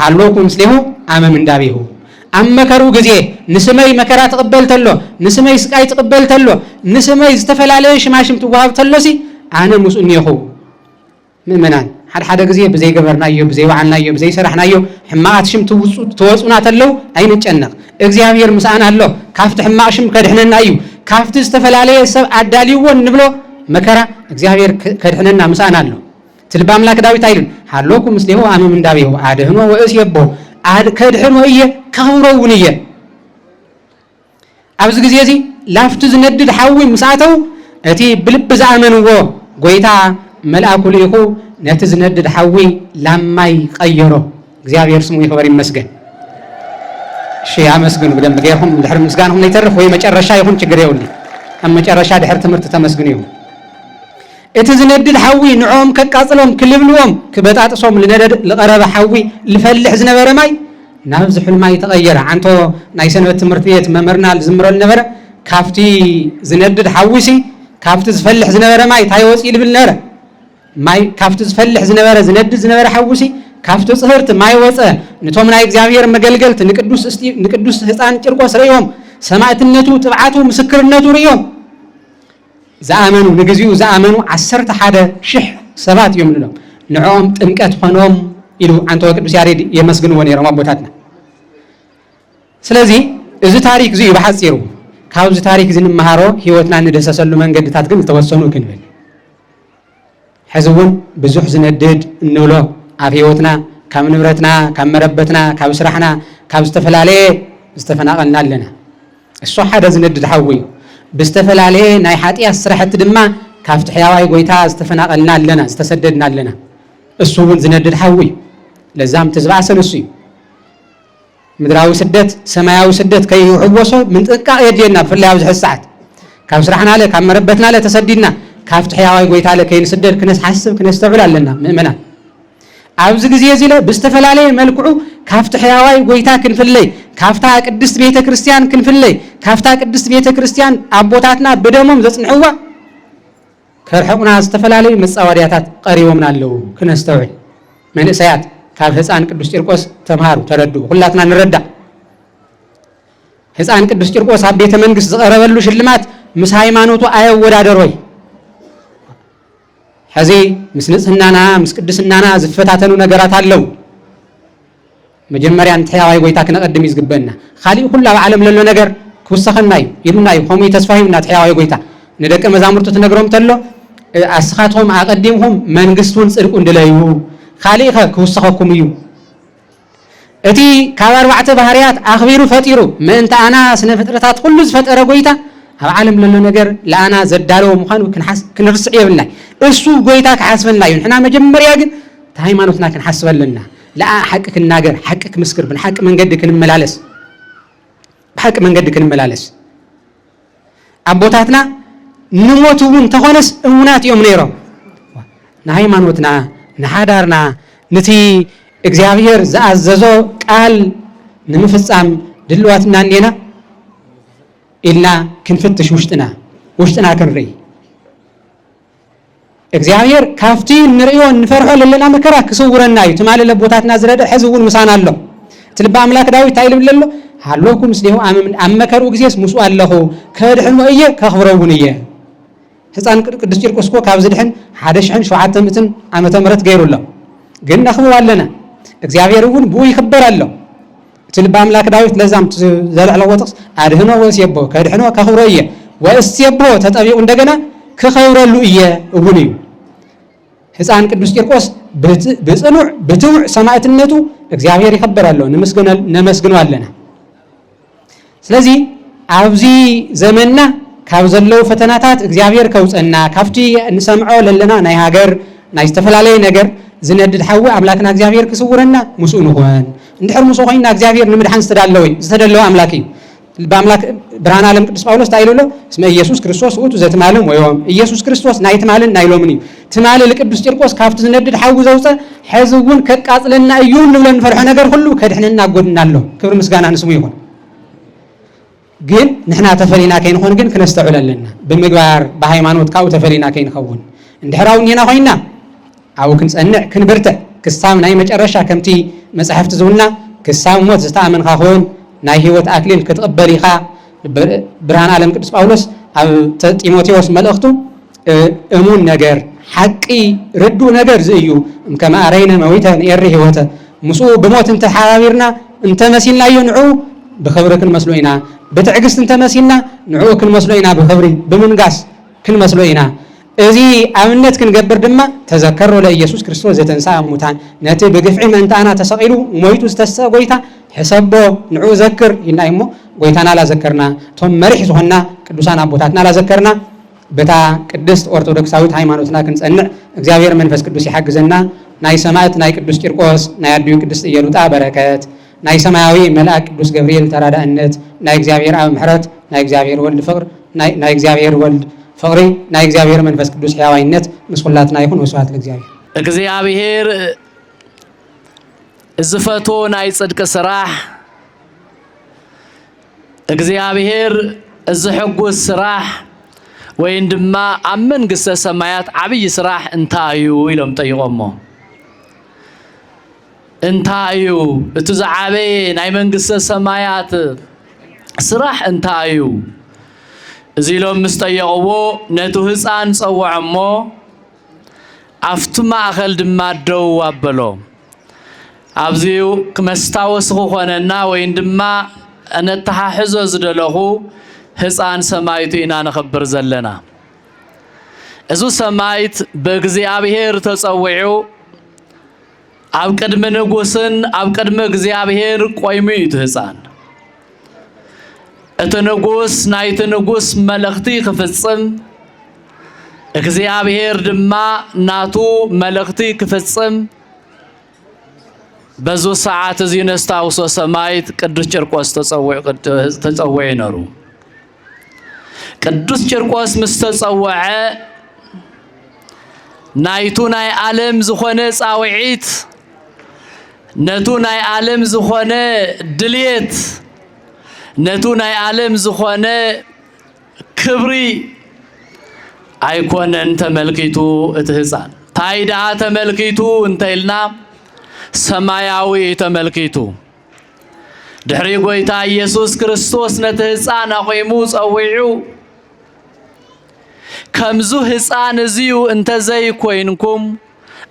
ሃሎኩ ምስሌሁ ኣመ ምንዳቤሁ ኣብ መከሩ ግዜ ንስመይ መከራ ትቕበል ተሎ ንስመይ ስቃይ ትቕበል ተሎ ንስመይ ዝተፈላለየ ሽማሽም ትወሃብ ተሎሲ ኣነ ምስኡ እኒኹ ምእመናን ሓደ ግዜ ብዘይ ገበርናዮ ብዘይ ዋዓልናዮ ብዘይ ሰራሕናዮ ሕማቃት ሽም ትወፁና ተለው ኣይንጨነቕ እግዚአብሔር ምስኣና ኣሎ ካፍቲ ሕማቅ ሽም ከድሕነና እዩ ካፍቲ ዝተፈላለየ ሰብ ኣዳልይዎ ንብሎ መከራ እግዚአብሔር ከድሕነና ምስኣና ኣሎ ትልባ አምላክ ዳዊት አይሉን ሃሎኩ ምስሌሁ ኣመ ምንዳቤሁ አድህኖ ወእስየቦ ከድሕኖ እየ ከኽብሮውን እየ ኣብዚ ግዜ እዚ ላፍቲ ዝነድድ ሓዊ ምስኣተው እቲ ብልቢ ዝኣመንዎ ጎይታ መልአኩ ልኢኹ نت زندد حوي لماي قيره እግዚአብሔር ስሙ ይክበር ይመስገን شيء አመስግኑ بدم بغيرهم دحر مسغانهم يترف ወይ መጨረሻ ይሁን ችግር ይውልኝ መጨረሻ ድሕር ትምህርት ተመስግኑ ይሁን እቲ ዝነድድ ሓዊ ንዖም ከቃጽሎም ክልብልዎም ክበጣጥሶም ልነደድ ለቀረበ ሓዊ ልፈልሕ ዝነበረ ማይ ናብ ዝሑል ማይ ተቀየረ አንቶ ናይ ሰንበት ትምህርት ቤት መምህርናል ዝምረል ነበረ ካፍቲ ዝነድድ ሓዊሲ ካፍቲ ዝፈልሕ ዝነበረ ማይ ታይወጽ ይልብል ነበረ ማይ ካፍቲ ዝፈልሕ ዝነበረ ዝነድድ ዝነበረ ሓዊሲ ካፍቲ ጽህርት ማይ ወጸ ንቶም ናይ እግዚአብሔር መገልገልት ንቅዱስ ህፃን ጭርቆስ ርእዮም ሰማዕትነቱ ጥብዓቱ ምስክርነቱ ርእዮም زامنو نجزيو زامنو 11,000 سبات يمنلهم نعوم ጥምቀት ሆኖም ይሉ አንተ ቅዱስ ያሬድ የመስግኑ ወኔሮ ማቦታትና ስለዚህ እዚ ታሪክ እዚ በሐጽሩ ካብዚ ታሪክ ዝንመሃሮ ህይወትና እንደሰሰሉ መንገድታት ግን ተወሰኑ ክንብል ሕዝቡን ብዙሕ ዝነድድ እንብሎ ኣብ ህይወትና ካብ ንብረትና ካብ መረበትና ካብ ስራሕና ካብ ዝተፈላልየ ዝተፈናቀልና ኣለና እሱ ሓደ ዝነድድ ሓዊ بستفلالي ناي حاتيا سرحت دما كافت حياواي غويتا استفناقلنا لنا استسددنا لنا السوون زندد حوي لزام تزبع سنسي مدراوي سدت سماياوي سدت كي يحوسو من تقا يدينا بفلاو زح الساعات كاف سرحنا له كام مربتنا له تسددنا كافت حياواي غويتا له كي نسدد كنس حسب كنس تبعل لنا مؤمنا عاوز غزي يزيله بستفلالي ملكعو كافت حياواي غويتا كنفلي كافتا قدست بيته ክርስቲያን كنفلي كافتا قدست بيته ክርስቲያን አቦታትና በደሞም ዘጽንዕዋ ከርሐቁና ዝተፈላልዩ መጻወሪያታት ቀሪቦምና አለው ክነስተውል መንእሰያት ካብ ህፃን ቅዱስ ቂርቆስ ተማሃሩ ተረዱ ሁላትና ንረዳ ህፃን ቅዱስ ቂርቆስ ኣብ ቤተ መንግስት ዝቀረበሉ ሽልማት ምስ ሃይማኖቱ አየወዳደሮይ ሕዚ ምስ ንጽህናና ምስ ቅድስናና ዝፈታተኑ ነገራት አለው መጀመሪያ እንተያዋይ ጎይታ ከነቀድም ይዝግበና خالي ሁሉ ዓለም ለሎ ነገር ክውሰኸናይ ይሉናይ ሆሞ ተስፋሂምና ተያዋይ ጎይታ ንደቀ መዛሙርቱ ተነግሮም ተሎ አስኻቶም አቀድምهم መንግስቱን ጽድቁ እንደለዩ خالي ክውሰኸኩም እዩ እቲ ካብ አርባዕተ ባህሪያት አኽቢሩ ፈጢሩ ምንተ አና ስነ ፍጥረታት ሁሉ ዝፈጠረ ጎይታ ኣብ ዓለም ለሎ ነገር ለአና ዘዳለው ምዃኑ ክንርስዕ ይብልናይ እሱ ጎይታ ከሐስበናዩ ንሕና መጀመሪያ ግን ሃይማኖትና ክንሐስበልና لا حقك الناجر حقك مسكر من حق من قدك الملالس بحق من قدك الملالس أبوتاتنا نموتون تخونس أمونات يوم نيرو نهاي مانوتنا نحادارنا نتي إغزابير زاززو قال نمفصام دلواتنا نينا إلا كنفتش وشتنا كنري እግዚአብሔር ካፍቲ ንሪዮ ንፈርሖ ለለና መከራ ክስውረና እዩ ተማለ ለቦታትና ዝረደ ሕዝቡን ምሳና ኣሎ ትልባ አምላክ ዳዊት ታይልብለሎ ሃሎኩም ስዲሁ አመከሩ ግዜስ ሙሱ ኣለኹ ከድሕን ወእየ ከኽብረውን እየ ህፃን ቅዱስ ቂርቆስ ኮ ካብ ዝድሕን 1700 ዓመተ ምህረት ገይሩሎ ግን ነኽብው ኣለና እግዚአብሔር እውን ብኡ ይኽበር ኣሎ ትልባ አምላክ ዳዊት ለዛም ዘልዕሎ ወጥስ አድህኖ ወስየቦ ከድሕኖ ከኽብሮ እየ ወእስየቦ ተጠቢቁ እንደገና ከኸውረሉ እየ እውን እዩ ህፃን ቅዱስ ቂርቆስ በጽኑዕ በትውዕ ሰማዕትነቱ እግዚአብሔር ይከበራል ነመስግኖ ኣለና ስለዚህ ኣብዚ ዘመንና ካብ ዘለው ፈተናታት እግዚአብሔር ከውፀና ካፍቲ እንሰምዖ ለለና ናይ ሃገር ናይ ዝተፈላልየ ነገር ዝነድድ ሓዊ አምላክና እግዚአብሔር ክስውረና ሙስኡ ንኾን እንድሕር ሙስኡ ኮይና እግዚአብሔር ንምድሓን ዝተደለወ አምላክ እዩ በአምላክ ብርሃን ዓለም ቅዱስ ጳውሎስ ታይሎሎ እስመ ኢየሱስ ክርስቶስ ውእቱ ዘትማለም ወዮም ኢየሱስ ክርስቶስ ናይትማልን ናይሎምን እዩ ትማለ ለቅዱስ ቂርቆስ ካፍቲ ዝነድድ ሓዊ ዘውፀ ሕዝቡን ከቃጽለና እዩ ንብለን ፈርሖ ነገር ሁሉ ከድሕነና ጎድናሎ ክብር ምስጋና ንስሙ ይሁን ግን ንሕና ተፈሊና ከይንኾን ግን ክነስተውዕል ኣለና ብምግባር በሃይማኖት ካብኡ ተፈሊና ከይንኸውን እንድሕራው ኒና ኮይና ኣብኡ ክንጸንዕ ክንብርትዕ ክሳብ ናይ መጨረሻ ከምቲ መጽሐፍቲ ዝብልና ክሳብ ሞት ዝተኣመንካ ኾን ናይ ህይወት አክሊል ክትቀበል ኢኻ ብርሃን ዓለም ቅዱስ ጳውሎስ ኣብ ጢሞቴዎስ መልእኽቱ እሙን ነገር ሓቂ ርዱ ነገር ዝእዩ እምከመ አረይነ መዊተ ንኤሪ ህይወተ ምስኡ ብሞት እንተሓባቢርና እንተመሲልናዮ ንዑ ብኽብሪ ክንመስሎ ኢና ብትዕግስት እንተመሲልና ንዑ ክንመስሎ ኢና ብኽብሪ ብምንጋስ ክንመስሎ ኢና እዚ ኣብነት ክንገብር ድማ ተዘከሮ ለኢየሱስ ክርስቶስ ዘተንሥአ እሙታን ነቲ ብግፍዒ ምእንታና ተሰቂሉ ሞይቱ ዝተሰ ጎይታ ሕሰቦ ንዑ ዘክር ኢና እሞ ጎይታና ላዘከርና ቶም መሪሕ ዝኾና ቅዱሳን ኣቦታትና ላዘከርና በታ ቅድስት ኦርቶዶክሳዊት ሃይማኖትና ክንጸንዕ እግዚአብሔር መንፈስ ቅዱስ ይሐግዘና ናይ ሰማዕት ናይ ቅዱስ ቂርቆስ ናይ አድዩ ቅድስት ኢየሉጣ በረከት ናይ ሰማያዊ መልአክ ቅዱስ ገብርኤል ተራዳእነት ናይ እግዚአብሔር አብ ምሕረት ናይ እግዚአብሔር ወልድ ፍቅር ናይ እግዚአብሔር ወልድ ፍቅሪ ናይ እግዚአብሔር መንፈስ ቅዱስ ሕያዋይነት ምስኩላትና ይኹን። ወስብሐት ለእግዚአብሔር። እግዚአብሔር ዝፈቶ ናይ ጽድቅ ስራሕ እግዚአብሔር ዝሕጉስ ስራሕ ወይን ድማ ኣብ መንግስተ ሰማያት ዓብይ ስራሕ እንታይ እዩ ኢሎም ጠይቆሞ እንታይ እዩ እቲ ዝዓበየ ናይ መንግስተ ሰማያት ስራሕ እንታይ እዩ እዚ ኢሎም ምስ ጠየቅዎ ነቱ ህፃን ፀውዖሞ ኣብቲ ማእኸል ድማ ደው ኣበሎ ኣብዚኡ ክመስታወስ ክኾነና ወይን ድማ ነተሓሕዞ ዝደለኹ ህፃን ሰማይቱ ኢና ንኽብር ዘለና እዚ ሰማይት ብእግዚአብሔር ተፀዊዑ ኣብ ቅድሚ ንጉስን ኣብ ቅድሚ እግዚአብሔር ቆይሙ እዩ እቲ ህፃን እቲ ንጉስ ናይቲ ንጉስ መልእኽቲ ክፍፅም እግዚአብሔር ድማ ናቱ መልእኽቲ ክፍፅም በዙ ሰዓት እዚ ነስታውሶ ሰማይት ቅዱስ ቂርቆስ ተፀዊዑ ነሩ ቅዱስ ቂርቆስ ምስ ተፀወዐ ናይቱ ናይ ዓለም ዝኾነ ፃውዒት ነቱ ናይ ዓለም ዝኾነ ድልየት ነቱ ናይ ዓለም ዝኾነ ክብሪ ኣይኮነን ተመልኪቱ እቲ ህፃን ታይ ደኣ ተመልኪቱ እንተይልና ሰማያዊ ተመልኪቱ ድሕሪ ጎይታ ኢየሱስ ክርስቶስ ነቲ ህፃን ኣቆይሙ ፀዊዑ ከምዙ ህፃን እዚዩ እንተዘይ ኮይንኩም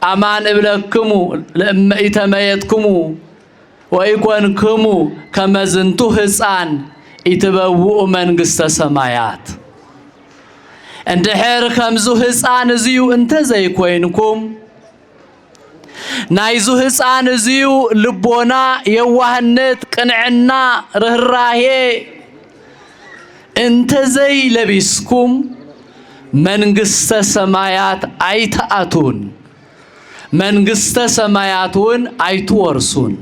አማን እብለክሙ ለእመ ኢተመየጥክሙ ወይኮንክሙ ከመዝንቱ ህፃን ኢትበውኡ መንግስተ ሰማያት እንድሕር ከምዙ ህፃን እዚዩ እንተዘይ ኮይንኩም ናይዙ ህፃን እዚዩ ልቦና የዋህነት ቅንዕና ርህራሄ እንተዘይ ለቢስኩም መንግስተ ሰማያት አይተአቱን መንግስተ ሰማያቱን አይትወርሱን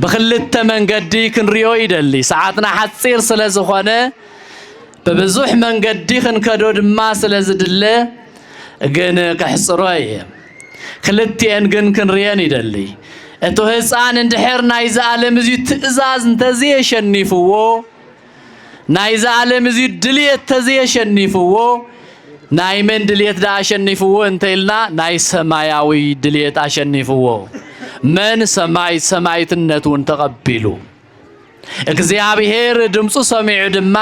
በክልተ መንገዲ ክንሪዮ ይደሊ ሰዓትና ሓፂር ስለዝኾነ በብዙሕ መንገዲ ክንከዶ ድማ ስለዝድለ ግን ከሕፅሮ እየ ክልቲአን ግን ክንሪየን ይደሊ እቶ ህፃን እንድሕር ናይዚ ዓለም እዚ ትእዛዝ እንተዘየሸኒፍዎ ናይዚ ዓለም እዚ ድልየት ተዘየሸኒፍዎ ናይ መን ድልየት ዳ አሸኒፍዎ እንተይልና ናይ ሰማያዊ ድልየት አሸኒፍዎ መን ሰማይትነቱን ተቐቢሉ እግዚአብሔር ድምፁ ሰሚዑ ድማ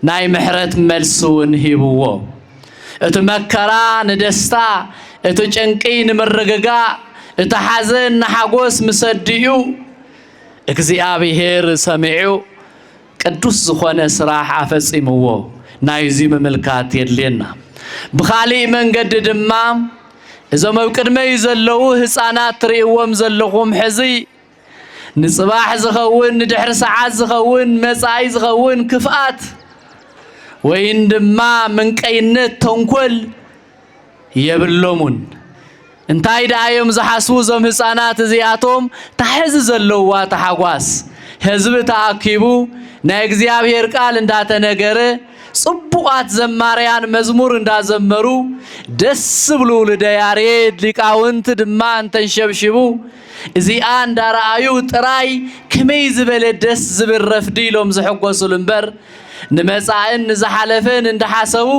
ናይ ምሕረት መልሱን ሂብዎ እቲ መከራ ንደስታ እቲ ጭንቂ ንምርግጋ እቲ ሓዘን ንሓጎስ ምሰድዩ እግዚአብሔር ሰሚዑ ቅዱስ ዝኾነ ስራሕ አፈጺምዎ ናይዚ ምምልካት የድልየና ብኻሊእ መንገዲ ድማ እዞም ኣብ ቅድመይ ዘለዉ ህፃናት ትርእይዎም ዘለኹም ሕዚ ንፅባሕ ዝኸውን ንድሕሪ ሰዓት ዝኸውን መጻኢ ዝኸውን ክፍኣት ወይን ድማ ምንቀይነት ተንኮል የብሎሙን እንታይ ዳዮም ዝሓስቡ እዞም ህፃናት እዚኣቶም ታሕዚ ዘለዋ ተሓጓስ ህዝቢ ተኣኪቡ ናይ እግዚአብሔር ቃል እንዳተነገረ ጽቡቃት ዘማርያን መዝሙር እንዳዘመሩ ደስ ብሉ ለዳያሬድ ሊቃውንት ድማ እንተንሸብሽቡ እዚኣ እንዳረአዩ ጥራይ ከመይ ዝበለ ደስ ዝብል ረፍዲ ኢሎም ዝሕጎሱሉ እምበር ንመጻእን ንዝሓለፈን እንዳሓሰቡ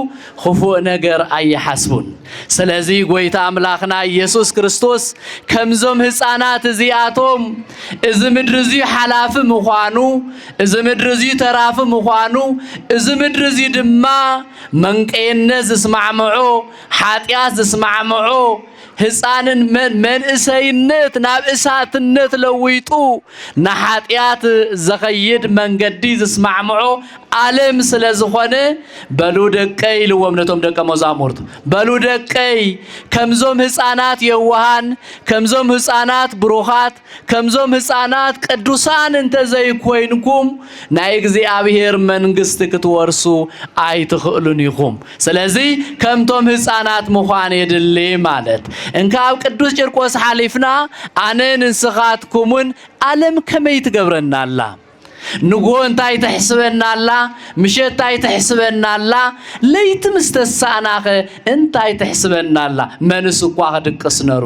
ክፉእ ነገር ኣይሓስቡን ስለዚ ጎይታ አምላኽና ኢየሱስ ክርስቶስ ከምዞም ህፃናት እዚኣቶም እዚ ምድሪ እዚ ሓላፊ ምዃኑ እዚ ምድሪ እዚ ተራፊ ምዃኑ እዚ ምድሪ እዚ ድማ መንቀይነት ዝስማዕምዖ ሓጢአት ዝስማዕምዖ ህፃንን መንእሰይነት ናብ እሳትነት ለዊጡ ንሓጢአት ዘኸይድ መንገዲ ዝስማዕምዖ ዓለም ስለዝኾነ በሉ ደቀይ ልወምነቶም ደቀ መዛሙርት በሉ ደቀይ ከምዞም ህፃናት የዋሃን ከምዞም ህፃናት ብሩኻት ከምዞም ህፃናት ቅዱሳን እንተዘይኮይንኩም ናይ እግዚአብሔር መንግስት ክትወርሱ አይትኽእሉን ኢኹም ስለዚ ከምቶም ህፃናት ምዃን የድሊ ማለት እንካብ ቅዱስ ቂርቆስ ሓሊፍና አነ ንስኻትኩምን ዓለም ከመይ ትገብረናላ ንጎ እንታይ ተሕስበናላ ምሸት እንታይ ተሕስበናላ ለይቲ ምስተሳናኸ እንታይ ተሕስበናላ መንስ እኳ ክድቅስ ነሩ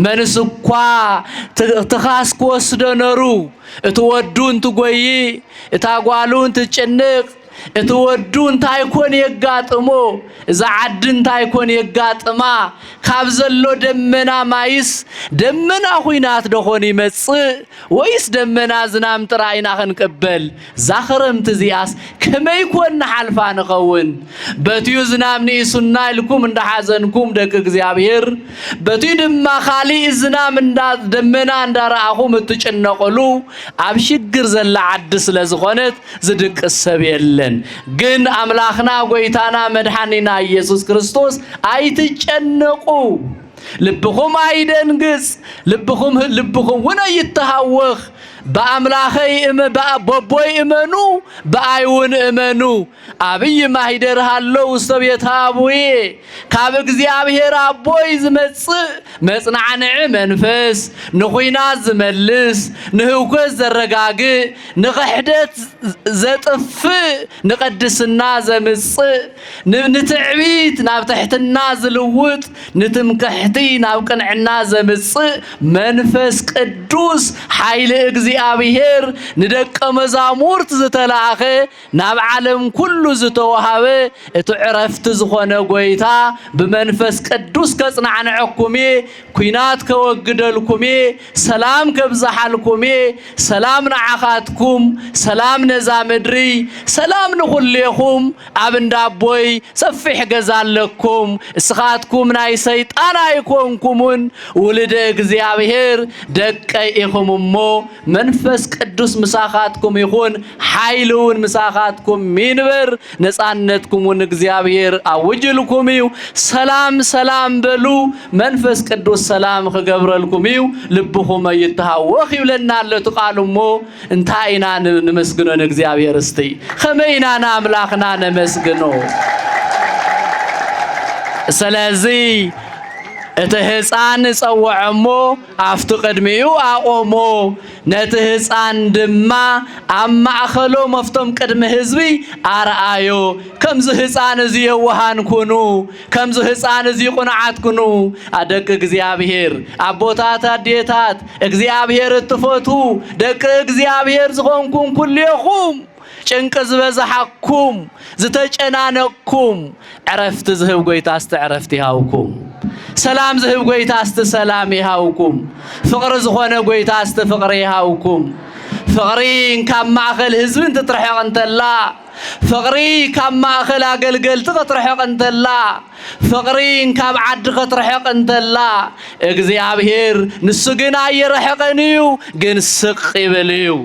መንስ እኳ ትኻስ ክወስዶ ነሩ እትወዱ እንትጎይ እታጓሉ እንትጭንቅ እትወዱ እንታይ ኮን የጋጥሞ እዛ ዓድ እንታይ ኮን የጋጥማ ካብ ዘሎ ደመና ማይስ ደመና ኹይናት ደኾን ይመጽእ ወይስ ደመና ዝናም ጥራይና ክንቅበል ዛኽረምት እዚኣስ ከመይ ኮን ሓልፋ ንኸውን በትዩ ዝናም ንኢሱና ኢልኩም እንዳሓዘንኩም ደቂ እግዚአብሔር በትዩ ድማ ካሊእ ዝናም ደመና እንዳረኣኹም እትጭነቕሉ ኣብ ሽግር ዘላ ዓዲ ስለዝኾነት ዝድቅስ ሰብ የለን ግን አምላኽና ጎይታና መድኃኒና ኢየሱስ ክርስቶስ አይትጨነቁ ልብኹም አይደንግጽ ልብኹም ወና ይተሃወኽ በአምላኸይ በቦይ እመኑ በአይውን እመኑ አብይ ማሂደር ሃለው ሰብየት አቡዬ ካብ እግዚአብሔር አቦይ ዝመጽእ መጽናዕንዕ መንፈስ ንኹይናት ዝመልስ ንህውከት ዘረጋግእ ንኽሕደት ዘጥፍእ ንቅድስና ዘምጽእ ንትዕቢት ናብ ትሕትና ዝልውጥ ንትምክሕቲ ናብ ቅንዕና ዘምጽእ መንፈስ ቅዱስ ኃይል እግዚአብሔር ንደቀ መዛሙርት ዝተላኸ ናብ ዓለም ኩሉ ዝተወሃበ እቲ ዕረፍቲ ዝኾነ ጎይታ ብመንፈስ ቅዱስ ከጽናዕንዕኩም ኩናት ከወግደልኩም ሰላም ከብዛሓልኩም ሰላም ንዓኻትኩም ሰላም ነዛ ምድሪ ሰላም ንኹሌኹም ኣብ እንዳቦይ ሰፊሕ ገዛ ኣለኩም እስኻትኩም ናይ ሰይጣን ኣይኮንኩምን ውልደ እግዚአብሔር ደቀ ኢኹም እሞ መንፈስ ቅዱስ ምሳኻትኩም ይኹን ኃይሉን ምሳኻትኩም ሚንበር ነፃነትኩምን እግዚአብሔር አውጅልኩም ሰላም ሰላም በሉ መንፈስ ቅዱስ ሰላም ክገብረልኩም ልብኹም ይተሃወኽ ይብለና ለተቃልሞ እንታይና ንመስግኖ እግዚአብሔር እስቲ ከመይና አምላኽና ነመስግኖ ስለዚ እቲ ህፃን ጸውዐሞ አፍቱ ቅድሚኡ አቆሞ ነቲ ህፃን ድማ ኣብ ማእኸሎም ኣፍቶም ቅድሚ ህዝቢ ኣርአዮ ከምዚ ህፃን እዚ የዋሃን ኩኑ ከምዚ ህፃን እዚ ቁንዓት ኩኑ ደቂ እግዚአብሔር ኣቦታት ኣዴታት እግዚአብሔር እትፈቱ ደቂ እግዚአብሔር ዝኾንኩም ኩልኹም ጭንቅ ዝበዛሓኩም ዝተጨናነቅኩም ዕረፍቲ ዝህብ ጎይታ ዝተዕረፍቲ ይሃውኩም ሰላም ዝህብ ጎይታ እስቲ ሰላም ይሃውኩም ፍቅሪ ዝኾነ ጎይታ እስቲ ፍቅሪ ይሃውኩም ፍቅሪ ካብ ማእኸል ህዝቢ እንትትርሕቕ እንተላ ፍቅሪ ካብ ማእኸል ኣገልገልቲ ክትርሕቕ እንተላ ፍቅሪ ካብ ዓዲ ክትርሕቕ እንተላ እግዚአብሔር ንሱ ግን ኣይርሕቕን እዩ ግን ስቕ ይብል እዩ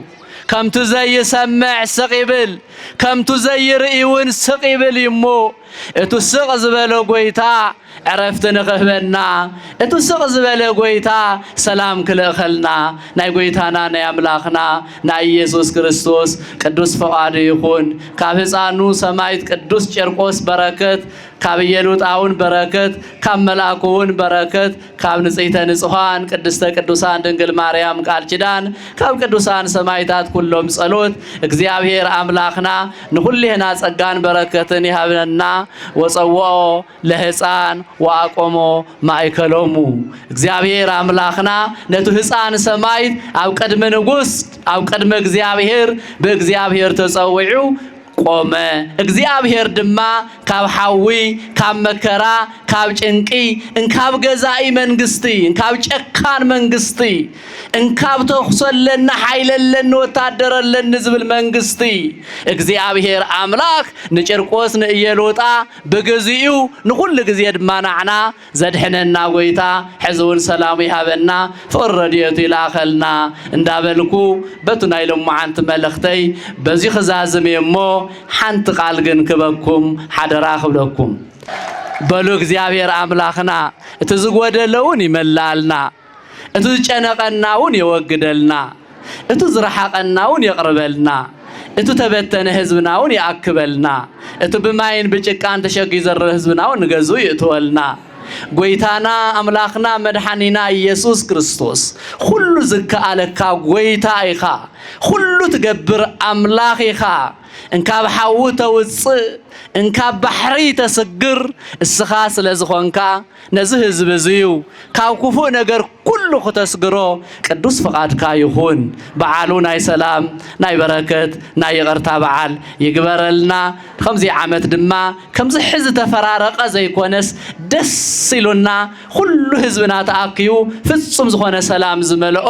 ከምቱ ዘይሰምዕ ስቕ ይብል ከምቱ ዘይርእይውን ስቕ ይብል እሞ እቱ ስቕ ዝበለ ጎይታ عرفت نخبنا اتسق زباله قويتا سلام كلخلنا ناي قويتانا ناي املاخنا ناي يسوس كريستوس قدوس فؤاد يكون كابهصانو سمايت قدوس چرقوس بركت كابيلوت اون بركت كملاكون بركت كاب نصيته نصحان قدسته قدوسان دنگل مريم قال كيدان كاب قدوسان سمايتات كلهم ጸሎት እግዚአብሔር አምላክና ንሁሌና ጸጋን በረከትን ይሃብነና ወጸዋኦ ለህፃን ዋቆሞ ማይከሎሙ እግዚአብሔር አምላክና ነቱ ህፃን ሰማይት አብ ቀድመ ንጉስ አብ ቀድመ እግዚአብሔር በእግዚአብሔር ተጸውዑ ቆመ እግዚአብሔር ድማ ካብ ሓዊ ካብ መከራ ካብ ጭንቂ እንካብ ገዛኢ መንግስቲ እንካብ ጨካን መንግስቲ እንካብ ተኽሰለና ሓይለለና ወታደረለና ዝብል መንግስቲ እግዚአብሔር አምላክ ንጨርቆስ ንእየሎጣ በገዚኡ ንኩሉ ግዜ ድማ ናዕና ዘድሕነና ጎይታ ሕዝውን ሰላሙ ይሃበና ፍቅር ረድኤቱ ይላኸልና እንዳበልኩ በቱ ናይ ሎማዓንቲ መልእኽተይ በዚ ክዛዝም እሞ ሓንቲ ቃል ግን ክበኩም ሓደራ ክብለኩም በሉ እግዚአብሔር አምላኽና እቲ ዝጎደለውን ይመላልና እቲ ዝጨነቀናውን ይወግደልና እቲ ዝረሓቀናውን ይቅርበልና እቲ ተበተነ ህዝብናውን ይአክበልና እቲ ብማይን ብጭቃን ተሸጊ ዘረ ህዝብናውን ንገዙ ይእትወልና ጎይታና አምላኽና መድኃኒና ኢየሱስ ክርስቶስ ሁሉ ዝከአለካ ጎይታ ኢኻ ሁሉ ትገብር አምላኽ ኢኻ እንካብ ሓው ተውፅእ እንካብ ባሕሪ ተስግር እስኻ ስለዝኾንካ ነዚ ህዝብ እዙዩ ካብ ክፉእ ነገር ኩሉ ክተስግሮ ቅዱስ ፍቃድካ ይኹን በዓሉ ናይ ሰላም ናይ በረከት ናይ ይቅርታ በዓል ይግበረልና ከምዚ ዓመት ድማ ከምዚ ሕዚ ተፈራረቀ ዘይኮነስ ደስ ኢሉና ኩሉ ህዝብና ተኣኪዩ ፍጹም ዝኾነ ሰላም ዝመልኦ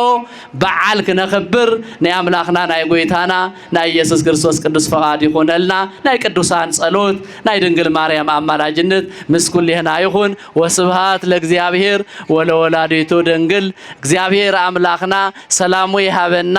በዓል ክነኽብር ናይ አምላኽና ናይ ጎይታና ናይ ኢየሱስ ክርስቶስ ቅዱስ ፍቃድ ይኹነልና ናይ ቅዱሳን ጸሎት ናይ ድንግል ማርያም አማላጅነት ምስኩልህና ይኹን ወስብሃት ለእግዚአብሔር ወለወላዲቱ ድንግል እግዚአብሔር አምላኽና ሰላሙ ይሃበና